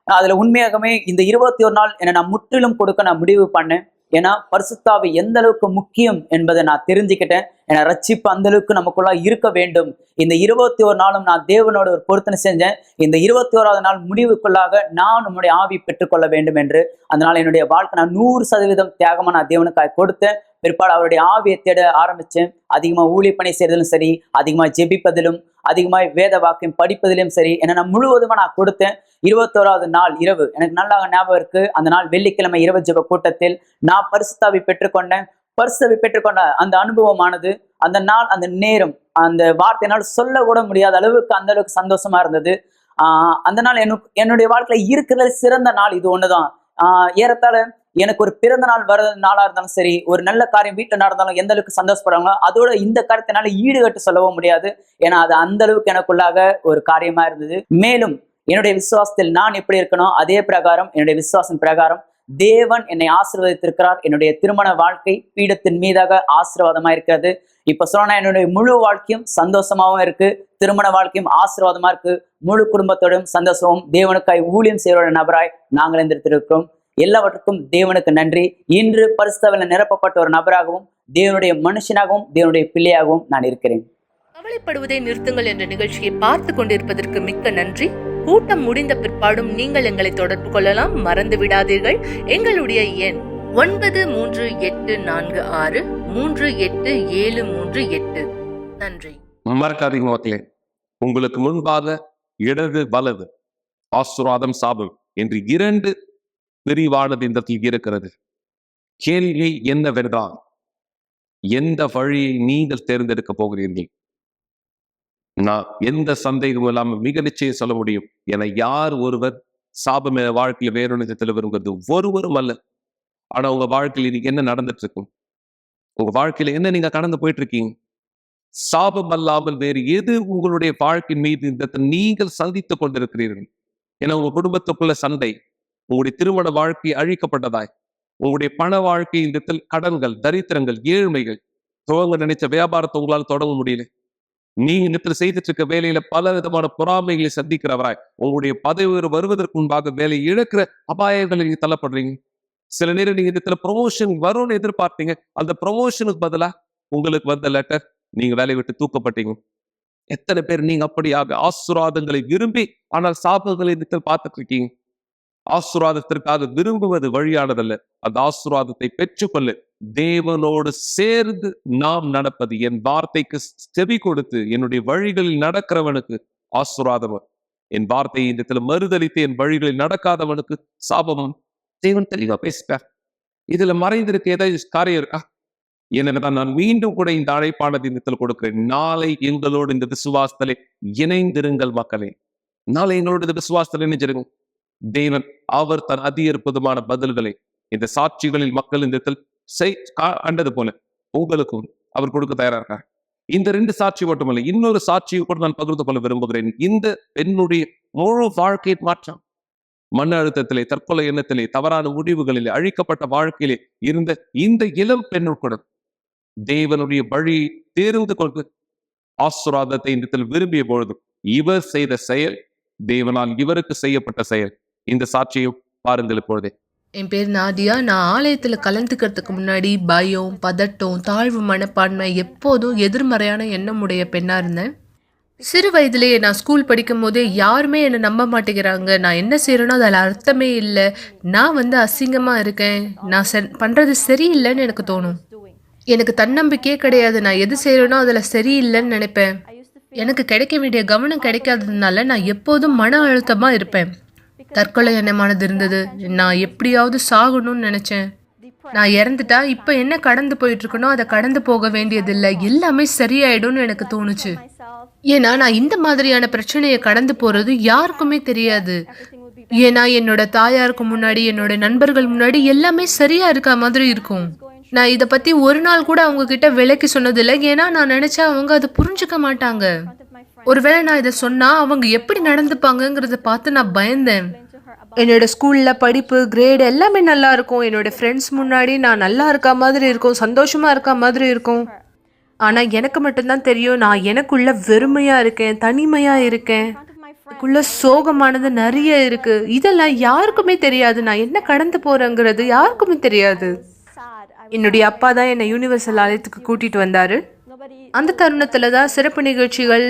அதுல உண்மையாகவே இந்த 21 நாள் என்னை நான் முற்றிலும் கொடுக்க நான் முடிவு பண்ணேன். ஏன்னா பரிசுத்தாவி எந்த அளவுக்கு முக்கியம் என்பதை நான் தெரிஞ்சுக்கிட்டேன். ஏன்னா ரட்சிப்பு அந்த அளவுக்கு நமக்குள்ள இருக்க வேண்டும். இந்த 21 நாளும் நான் தேவனோட ஒரு பொருத்தனை செஞ்சேன். இந்த 21வது நாள் முடிவுக்குள்ளாக நான் உம்முடைய ஆவி பெற்றுக்கொள்ள வேண்டும் என்று. அதனால என்னுடைய வாழ்க்கை நான் 100% தியாகமா நான் தேவனுக்காக கொடுத்தேன். பிற்பாடு அவருடைய ஆவியை தேட ஆரம்பிச்சேன். அதிகமா ஊழிய பணி செய்யறதிலும் சரி, அதிகமா ஜெபிப்பதிலும், அதிகமா வேத வாக்கியம் படிப்பதிலும் சரி, என்ன நான் முழுவதுமா நான் கொடுத்தேன். 21வது நாள் இரவு எனக்கு நல்லா ஞாபகம் இருக்கு. அந்த நாள் வெள்ளிக்கிழமை இரவு ஜெப கூட்டத்தில் நான் பரிசுத்தாவி பெற்றுக்கொண்டேன். பரிசுத்தாவி பெற்றுக்கொண்ட அந்த அனுபவமானது, அந்த நாள், அந்த நேரம், அந்த வார்த்தையினால் சொல்ல கூட முடியாத அளவுக்கு அந்த அளவுக்கு சந்தோஷமா இருந்தது. அந்த நாள் என்னுடைய வாழ்க்கையில இருக்கிறது சிறந்த நாள் இது ஒண்ணுதான். ஏறத்தாழ எனக்கு ஒரு பிறந்த நாள் வர நாளா இருந்தாலும் சரி, ஒரு நல்ல காரியம் வீட்டுல நடந்தாலும் எந்த அளவுக்கு சந்தோஷப்படுறாங்களோ அதோட இந்த காரியத்தினால ஈடுகட்டு சொல்லவும் முடியாது. ஏன்னா அது அந்த அளவுக்கு எனக்குள்ளாக ஒரு காரியமா இருந்தது. மேலும் என்னுடைய விசுவாசத்தில் நான் எப்படி இருக்கணும் அதே பிரகாரம் என்னுடைய விசுவாசம் பிரகாரம் தேவன் என்னை ஆசீர்வதித்திருக்கிறார். என்னுடைய திருமண வாழ்க்கை பீடத்தின் மீதாக ஆசீர்வாதமா இருக்கிறது. இப்ப சொன்னா என்னுடைய முழு வாழ்க்கையும் சந்தோஷமாவும் இருக்கு, திருமண வாழ்க்கையும் ஆசீர்வாதமா இருக்கு. முழு குடும்பத்தோடும் சந்தோஷமும் தேவனுக்காய் ஊழியம் செய்கிற நபராய் நாங்கள் இருந்திருக்கிறோம். எல்லாவற்றுக்கும் தேவனுக்கு நன்றி. இன்று பரிசுத்தாவில நிரப்பப்பட்ட ஒரு நபராகவும் தேவனுடைய மனுஷனாகவும் தேவனுடைய பிள்ளையாகவும் நான் இருக்கிறேன். கவலைப்படுவதை நிறுத்துங்கள் என்ற நிகழ்ச்சியை பார்த்து கொண்டிருப்பதற்கு மிக்க நன்றி. கூட்டம் முடிந்த பிற்பாடும் நீங்கள் எங்களை தொடர்பு கொள்ளலாம். மறந்து விடாதீர்கள், எங்களுடைய எண் 9346387738. நன்றி. மறக்காதீங்க மக்களே, உங்களுக்கு முன்பாக இடது வலது ஆசீர்வாதம் சாபம் என்று 2 பிரிவானது இந்த இருக்கிறது. கேள்வி என்னவென்றால், எந்த வழியை நீங்கள் தேர்ந்தெடுக்க போகிறீர்கள்? நான் எந்த சந்தேகமும் இல்லாமல் மிக நிச்சயம் சொல்ல முடியும். என யார் ஒருவர் சாபம் வாழ்க்கையில வேறொன்று வருங்கிறது ஒருவரும் அல்ல. ஆனா உங்க வாழ்க்கையில இன்னைக்கு என்ன நடந்துட்டு இருக்கும்? உங்க வாழ்க்கையில என்ன நீங்க கடந்து போயிட்டு இருக்கீங்க? சாபம் அல்லாமல் வேறு எது உங்களுடைய வாழ்க்கை மீது இந்த நீங்கள் சந்தித்துக் கொண்டிருக்கிறீர்கள்? ஏன்னா உங்க குடும்பத்துக்குள்ள சண்டை, உங்களுடைய திருமண வாழ்க்கை அழிக்கப்பட்டதாய், உங்களுடைய பண வாழ்க்கை இந்த கடன்கள், தரித்திரங்கள், ஏழ்மைகள், துவங்க நினைச்ச வியாபாரத்தை உங்களால் தொடங்க முடியல. நீங்க நித்திர செய்துட்டு இருக்க வேலையில பல விதமான பொறாமைகளை சந்திக்கிறவராய், உங்களுடைய பதவி வருவதற்கு முன்பாக வேலை இழக்கிற அபாயங்களை நீங்க தள்ளப்படுறீங்க. சில நேரம் நீங்க இந்த ப்ரொமோஷன் வரும்னு எதிர்பார்த்தீங்க, அந்த ப்ரொமோஷனுக்கு பதிலா உங்களுக்கு வந்த லெட்டர், நீங்க வேலையை விட்டு தூக்கப்பட்டீங்க. எத்தனை பேர் நீங்க அப்படியாக ஆசீர்வாதங்களை விரும்பி ஆனால் சாபங்களை பார்த்துட்டு இருக்கீங்க? ஆசீர்வாதத்திற்காக விரும்புவது வழியானதல்ல. அந்த ஆசீர்வாதத்தை பெற்றுக்கொள்ள தேவனோடு சேர்ந்து நாம் நடப்பது. என் வார்த்தைக்கு செவி கொடுத்து என்னுடைய வழிகளில் நடக்கிறவனுக்கு ஆசீர்வாதம், என் வார்த்தையை இந்த மறுதளித்து என் வழிகளில் நடக்காதவனுக்கு சாபமும். தேவன் தெளிவா பேசிட்டார். இதுல மறைந்திருக்க ஏதாவது காரியம் இருக்கா? எனவேதான் நான் மீண்டும் கூட இந்த அழைப்பானது இந்த கொடுக்கிறேன். நாளை எங்களோடு இந்த விசுவாசத்திலே இணைந்திருங்கள் மக்களே. நாளை எங்களோட இந்த விசுவாசத்தில் இணைஞ்சிருங்க. தேவன் அவர் தன் அதிகற்புதமான பதில்களை இந்த சாட்சிகளில் மக்கள் இந்த கண்டது போல உங்களுக்கும் அவர் கொடுக்க தயாரா இருக்கார். இந்த 2 சாட்சி மட்டுமல்ல, இன்னொரு சாட்சியை கூட நான் பகிர்ந்து கொள்ள விரும்புகிறேன். இந்த பெண்ணுடைய முழு வாழ்க்கை மாற்றம், மன அழுத்தத்திலே, தற்கொலை எண்ணத்திலே, தவறான முடிவுகளிலே, அழிக்கப்பட்ட வாழ்க்கையிலே இருந்த இந்த இளம் பெண்ணுடன் தேவனுடைய வழி தேர்ந்து கொண்டு ஆசீர்வாதத்தை இந்த விரும்பிய பொழுது இவர் செய்த செயல் தேவனால் இவருக்கு செய்யப்பட்ட செயல். இந்த சாட்சியை பாருங்கள் இப்பொழுதே. என் பேர் நாதியா. நான் ஆலயத்தில் கலந்துக்கிறதுக்கு முன்னாடி பயம், பதட்டம், தாழ்வு மனப்பான்மை, எப்போதும் எதிர்மறையான எண்ணம் உடைய பெண்ணாக இருந்தேன். சிறு வயதிலேயே நான் ஸ்கூல் படிக்கும் போதே யாருமே என்னை நம்ப மாட்டேங்கிறாங்க. நான் என்ன செய்கிறேனோ அதில் அர்த்தமே இல்லை, நான் அசிங்கமாக இருக்கேன், நான் பண்ணுறது சரியில்லைன்னு எனக்கு தோணும். எனக்கு தன்னம்பிக்கையே கிடையாது. நான் எது செய்கிறேனோ அதில் சரியில்லைன்னு நினைப்பேன். எனக்கு கிடைக்க வேண்டிய கவனம் கிடைக்காததுனால நான் எப்போதும் மன அழுத்தமாக இருப்பேன். தற்கொலை எண்ணமானது இருந்தது. நான் எப்படியாவது சாகணும்னு நினச்சேன். நான் இறந்துட்டா இப்போ என்ன கடந்து போயிட்டு இருக்கனோ அதை கடந்து போக வேண்டியதில்லை, எல்லாமே சரியாயிடும்னு எனக்கு தோணுச்சு. ஏன்னா நான் இந்த மாதிரியான பிரச்சனையை கடந்து போகிறது யாருக்குமே தெரியாது. ஏன்னா என்னோட தாயாருக்கு முன்னாடி, என்னோட நண்பர்கள் முன்னாடி எல்லாமே சரியா இருக்க மாதிரி இருக்கும். நான் இதை பற்றி ஒரு நாள் கூட அவங்க கிட்ட விலைக்கு சொன்னதில்லை. ஏன்னா நான் நினச்சா அவங்க அதை புரிஞ்சுக்க மாட்டாங்க. ஒருவேளை நான் இதை சொன்னால் அவங்க எப்படி நடந்துப்பாங்கங்கிறத பார்த்து நான் பயந்தேன். என்னோட ஸ்கூலில் படிப்பு, கிரேடு எல்லாமே நல்லா இருக்கும். என்னோட ஃப்ரெண்ட்ஸ் முன்னாடி நான் நல்லா இருக்க மாதிரி இருக்கும், சந்தோஷமாக இருக்க மாதிரி இருக்கும். ஆனால் எனக்கு மட்டும்தான் தெரியும் நான் எனக்குள்ள வெறுமையாக இருக்கேன், தனிமையாக இருக்கேன், எனக்குள்ள சோகமானது நிறைய இருக்குது. இதெல்லாம் யாருக்குமே தெரியாது. நான் என்ன கடந்து போகிறேங்கிறது யாருக்குமே தெரியாது. என்னுடைய அப்பா தான் என்னை யூனிவர்சல் ஆலயத்துக்கு கூட்டிட்டு வந்தாரு. அந்த தருணத்துல தான் சிறப்பு நிகழ்ச்சிகள்,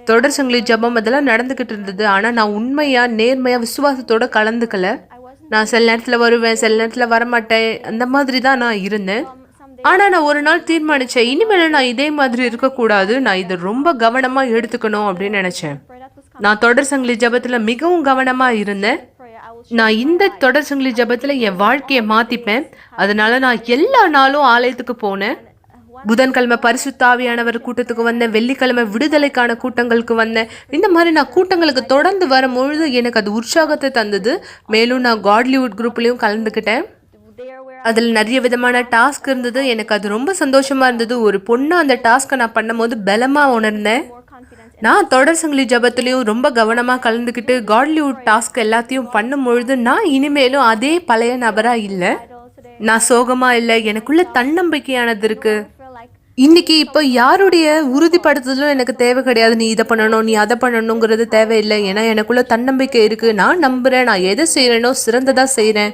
தொடர் சங்கிலி ஜெபம் அதெல்லாம் நடந்துகிட்டு இருந்தது. ஆனா நான் உண்மையா நேர்மையா விசுவாசத்தோட கலந்துக்கல. நான் சில நேரத்துல வருவேன், சில நேரத்துல வரமாட்டேன், அந்த மாதிரி தான் நான் இருந்தேன். ஆனா நான் ஒரு நாள் தீர்மானிச்சேன், இனிமேல நான் இதே மாதிரி இருக்கக்கூடாது, நான் இதை ரொம்ப கவனமா எடுத்துக்கணும் அப்படின்னு நினைச்சேன். நான் தொடர் சங்கிலி ஜெபத்துல மிகவும் கவனமா இருந்தேன். நான் இந்த தொடர் சங்கிலி ஜெபத்துல என் வாழ்க்கையை மாத்திப்பேன். அதனால நான் எல்லா நாளும் ஆலயத்துக்கு போனேன். புதன்கிழமை பரிசுத்த ஆவியானவர் கூட்டத்துக்கு வந்தேன், வெள்ளிக்கிழமை விடுதலைக்கான கூட்டங்களுக்கு வந்தேன். இந்த மாதிரி நான் கூட்டங்களுக்கு தொடர்ந்து வரும்பொழுது எனக்கு அது உற்சாகத்தை தந்தது. மேலும் நான் காட்லிவுட் குரூப்லேயும் கலந்துக்கிட்டேன். அதில் நிறைய விதமான டாஸ்க் இருந்தது. எனக்கு அது ரொம்ப சந்தோஷமா இருந்தது. ஒரு பொண்ணு அந்த டாஸ்க்கை நான் பண்ணும்போது பலமாக உணர்ந்தேன். நான் தொடர் சங்கிலி ஜபத்துலேயும் ரொம்ப கவனமாக கலந்துக்கிட்டு காட்லிவுட் டாஸ்க் எல்லாத்தையும் பண்ணும்பொழுது நான் இனிமேலும் அதே பழைய நபராக இல்லை. நான் சோகமாக இல்லை, எனக்குள்ள தன்னம்பிக்கையானது இருக்கு. இன்னைக்கு இப்போ யாருடைய உறுதிப்படுத்துதலும் எனக்கு தேவை கிடையாது. நீ இதை பண்ணணும், நீ அதை பண்ணணுங்கிறது தேவையில்லை. ஏன்னா எனக்குள்ள தன்னம்பிக்கை இருக்கு. நான் நம்புறேன், நான் எதை செய்யறேனோ சிறந்ததா செய்யறேன்.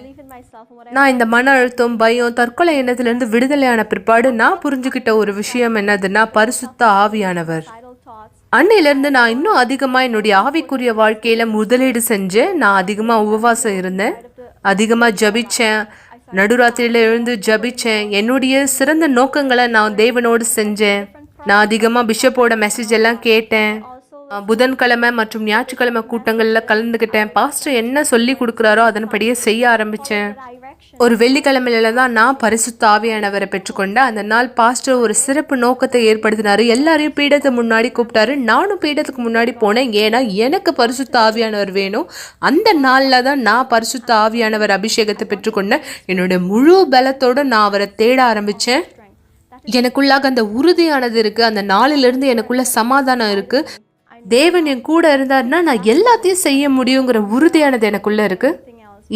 நான் இந்த மன அழுத்தம், பயம், தற்கொலை எண்ணத்திலிருந்து விடுதலையான பிற்பாடு நான் புரிஞ்சுக்கிட்ட ஒரு விஷயம் என்னதுன்னா, பரிசுத்த ஆவியானவர். அன்னையிலேருந்து நான் இன்னும் அதிகமாக என்னுடைய ஆவிக்குரிய வாழ்க்கையில முதலீடு செஞ்சேன். நான் அதிகமாக உபவாசம் இருந்தேன், அதிகமாக ஜபிச்சேன், நடுராத்திரியில எழுந்து ஜபிச்சேன். என்னுடைய சிறந்த நோக்கங்களை நான் தேவனோடு செஞ்சேன். நான் அதிகமாக பிஷப்போட மெசேஜ் எல்லாம் கேட்டேன். புதன்கிழமை மற்றும் ஞாயிற்றுக்கிழமை கூட்டங்கள்ல கலந்துக்கிட்டேன். பாஸ்டர் என்ன சொல்லி கொடுக்குறாரோ அதன்படியே செய்ய ஆரம்பிச்சேன். ஒரு வெள்ளிக்கிழமையில தான் நான் பரிசுத்த ஆவியானவரை பெற்றுக்கொண்டேன். அந்த நாள் பாஸ்டர் ஒரு சிறப்பு நோக்கத்தை ஏற்படுத்தினாரு. எல்லாரையும் பீடத்தை முன்னாடி கூப்பிட்டாரு. நானும் பீடத்துக்கு முன்னாடி போனேன். ஏன்னா எனக்கு பரிசுத்த ஆவியானவர் வேணும். அந்த நாள்ல தான் நான் பரிசுத்த ஆவியானவர் அபிஷேகத்தை பெற்றுக்கொண்டேன். என்னுடைய முழு பலத்தோட நான் அவரை தேட ஆரம்பிச்சேன். எனக்குள்ளாக அந்த உறுதியானது இருக்கு. அந்த நாளிலிருந்து எனக்குள்ள சமாதானம் இருக்கு. தேவன் என் கூட இருந்தாருன்னா நான் எல்லாத்தையும் செய்ய முடியுங்கிற உறுதியானது எனக்குள்ள இருக்கு.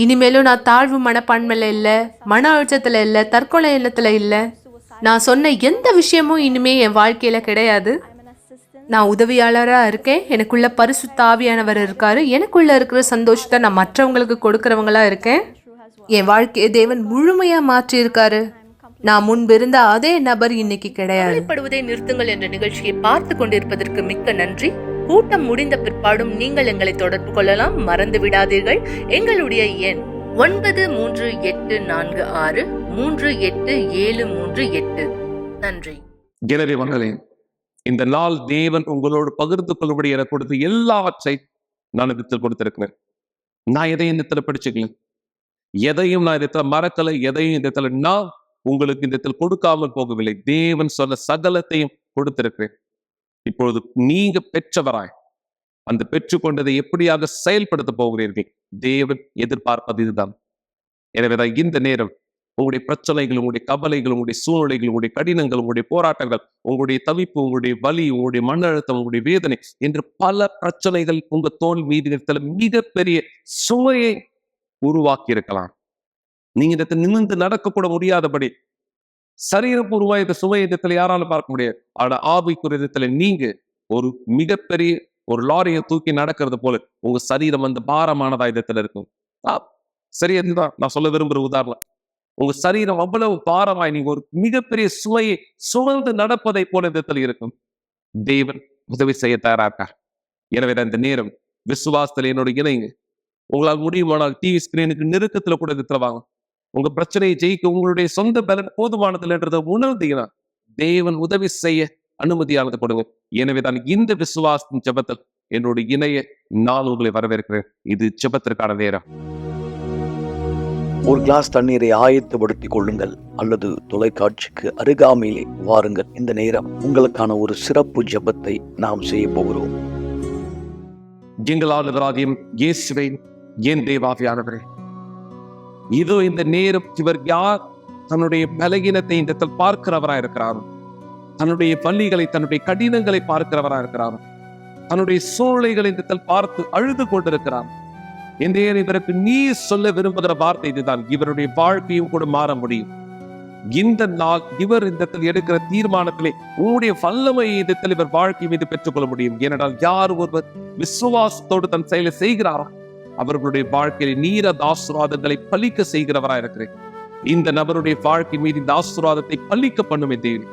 இனிமேலும் நான் தாழ்வு மனப்பான்மையில இல்லை, மன அழுத்தத்துல இல்லை, தற்கொலை எண்ணத்துல இல்லை. நான் சொன்ன எந்த விஷயமும் இனிமே என் வாழ்க்கையில கிடையாது. நான் உதவியாளராக இருக்கேன். எனக்குள்ள பரிசுத்த ஆவியானவர் இருக்காரு. எனக்குள்ள இருக்கிற சந்தோஷத்தை நான் மற்றவங்களுக்கு கொடுக்கறவங்களா இருக்கேன். என் வாழ்க்கையை தேவன் முழுமையா மாற்றி இருக்காரு. நான் முன்பு இருந்த அதே நபர் இன்னைக்கு கிடையாது. படுவதை நிறுத்துங்கள் என்ற நிகழ்ச்சியை பார்த்து கொண்டிருப்பதற்கு மிக்க நன்றி. கூட்டம் முடிந்த பிற்பாடும் நீங்கள் எங்களை தொடர்பு கொள்ளலாம். மறந்து விடாதீர்கள். எங்களுடைய எண் 9386387338. நன்றி. எனவே மகளே, இந்த நாள் தேவன் உங்களோடு பகிர்ந்து கொள்ளும்படி எனக்கு கொடுத்து எல்லாவற்றை நான் இடத்தில் கொடுத்திருக்கிறேன். நான் எதையும் இந்த இடத்துல படிச்சுக்கல, எதையும் நான் இடத்துல மறக்கல, எதையும் இந்த இடத்துல நான் உங்களுக்கு இந்த இடத்தில் கொடுக்காமல் போகவில்லை. தேவன் சொன்ன சகலத்தையும் கொடுத்திருக்கிறேன். இப்பொழுது நீங்க பெற்றவராய் அந்த பெற்றுக்கொண்டதை எப்படியாக செயல்படுத்த போகிறீர்கள்? தேவன் எதிர்பார்ப்பது இதுதான். எனவேதான் இந்த நேரம் உங்களுடைய பிரச்சனைகள், உங்களுடைய கவலைகள், உங்களுடைய சூழ்நிலைகள், உங்களுடைய கடினங்கள், உங்களுடைய போராட்டங்கள், உங்களுடைய தவிப்பு, உங்களுடைய வலி, உங்களுடைய மன அழுத்தம், உங்களுடைய வேதனை என்று பல பிரச்சனைகள் உங்க தோல் மீது மிகப்பெரிய சுமையை உருவாக்கி இருக்கலாம். நீங்க இந்த நிமிர்ந்து நடக்கக்கூட முடியாதபடி சரீரப்பூர்வ இந்த சுவை இடத்துல யாராலும் பார்க்க முடியாது. ஆனா ஆவிக்குரியத்துல நீங்க ஒரு மிகப்பெரிய ஒரு லாரியை தூக்கி நடக்கிறது போல உங்க சரீரம் வந்து பாரமானதா இடத்துல இருக்கும். சரி, அதுதான் நான் சொல்ல விரும்புற உதாரணம். உங்க சரீரம் அவ்வளவு பாரமாய் நீங்க ஒரு மிகப்பெரிய சுவையை சுமந்து நடப்பதை போல இடத்துல இருக்கும். தேவன் உதவி செய்ய தயாராக்கார். எனவே இந்த நேரம் விசுவாசத்துல என்னோட இணைங்க. உங்களால் முடியுமானால் டிவி ஸ்கிரீனுக்கு நெருக்கத்துல கூட இடத்துல வாங்க. உங்க பிரச்சனையை ஜெயிக்க உங்களுடைய சொந்த பலன் போதுமானதில் என்றதை உணர்ந்தீங்கன்னா தேவன் உதவி செய்ய அனுமதியானது கொடுங்க. எனவேதான் இந்த விசுவாசத்தின் ஜெபத்தில் என்னுடைய இணைய நான் உங்களை வரவேற்கிறேன். இது ஜெபத்திற்கான நேரம். ஒரு கிளாஸ் தண்ணீரை ஆயத்தப்படுத்திக் கொள்ளுங்கள் அல்லது தொலைக்காட்சிக்கு அருகாமையிலே வாருங்கள். இந்த நேரம் உங்களுக்கான ஒரு சிறப்பு ஜெபத்தை நாம் செய்ய போகிறோம். எங்கள் ஆண்டவராகிய இயேசுவே, என் தேவாவியானவரே, இதோ இந்த நேரம் இவர் யார் தன்னுடைய பலகீனத்தை இந்த பார்க்கிறவராக இருக்கிறாரோ, தன்னுடைய பள்ளிகளை, தன்னுடைய கடினங்களை பார்க்கிறவராக இருக்கிறாரோ, தன்னுடைய சூழ்நிலைகளை இந்த பார்த்து அழுது கொண்டிருக்கிறார். இந்த இவருக்கு நீ சொல்ல விரும்புகிற வார்த்தை இதுதான். இவருடைய வாழ்க்கையும் கூட மாற முடியும். இந்த நாள் இவர் இந்த எடுக்கிற தீர்மானத்திலே உங்களுடைய வல்லமையை இந்த இவர் வாழ்க்கை மீது பெற்றுக்கொள்ள முடியும். ஏனென்றால் யார் ஒருவர் விசுவாசத்தோடு தன் செயலை செய்கிறாரோ அவர்களுடைய வாழ்க்கையில நீரத ஆசீர்வாதங்களை பலிக்க செய்கிறவராக இருக்கிறேன். இந்த நபருடைய வாழ்க்கை மீது இந்த ஆசீர்வாதத்தை பலிக்க பண்ணுமே தேவன்.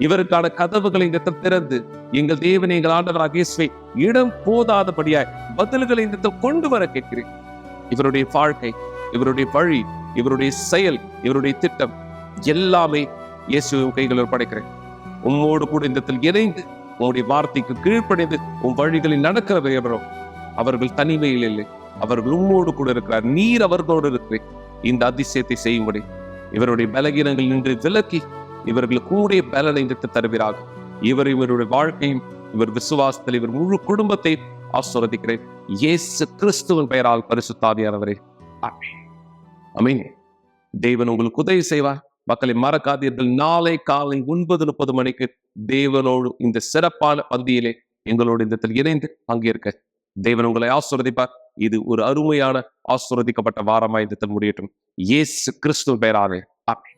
இவருக்கான கதவுகளை இந்த இடத்தில் திறந்து எங்கள் தேவனை எங்கள் ஆண்டவராக இயேசுவை இடம் போதாதபடியாய் பதில்களை இந்த இடத்தில் கொண்டு வர கேட்கிறேன். இவருடைய வாழ்க்கை, இவருடைய வழி, இவருடைய செயல், இவருடைய திட்டம் எல்லாமே இயேசுவின் கைகளில் படைக்கிறேன். உம்மோடு கூட இந்த இடத்தில் இணைந்து உங்களுடைய வார்த்தைக்கு கீழ்ப்படைந்து உன் வழிகளில் நடக்கிறவரும் அவர்கள் தனிமையில் இல்லை, அவர்கள் உம்மோடு கூட இருக்கிறார். நீர் அவர்களோடு இருக்கிறேன். இந்த அதிசயத்தை செய்யும்படி இவருடைய பலகீனங்கள் நின்று விலக்கி இவர்களுக்கு கூடிய பலனை தருவீராக. இவருடைய வாழ்க்கையும் இவர் விசுவாசத்தில் இவர் முழு குடும்பத்தை ஆசீர்வதிக்கிறேன். இயேசு கிறிஸ்துவின் பெயரால் பரிசுத்த ஆவியானவரே, ஆமென். ஆமென். தேவன் உங்களுக்கு உதவி செய்வார். மக்களை மறக்காதீர்கள், நாளை காலை 9:30 மணிக்கு தேவனோடு இந்த சிறப்பான பந்தியிலே எங்களோடு இந்த இணைந்து பங்கேற்க தேவன் உங்களை ஆசீர்வதிப்பார். இது ஒரு அருமையான ஆசீர்வதிக்கப்பட்ட வாரமாய் இந்த முடியட்டும். இயேசு கிறிஸ்துவின் பெயராலே, ஆமென்.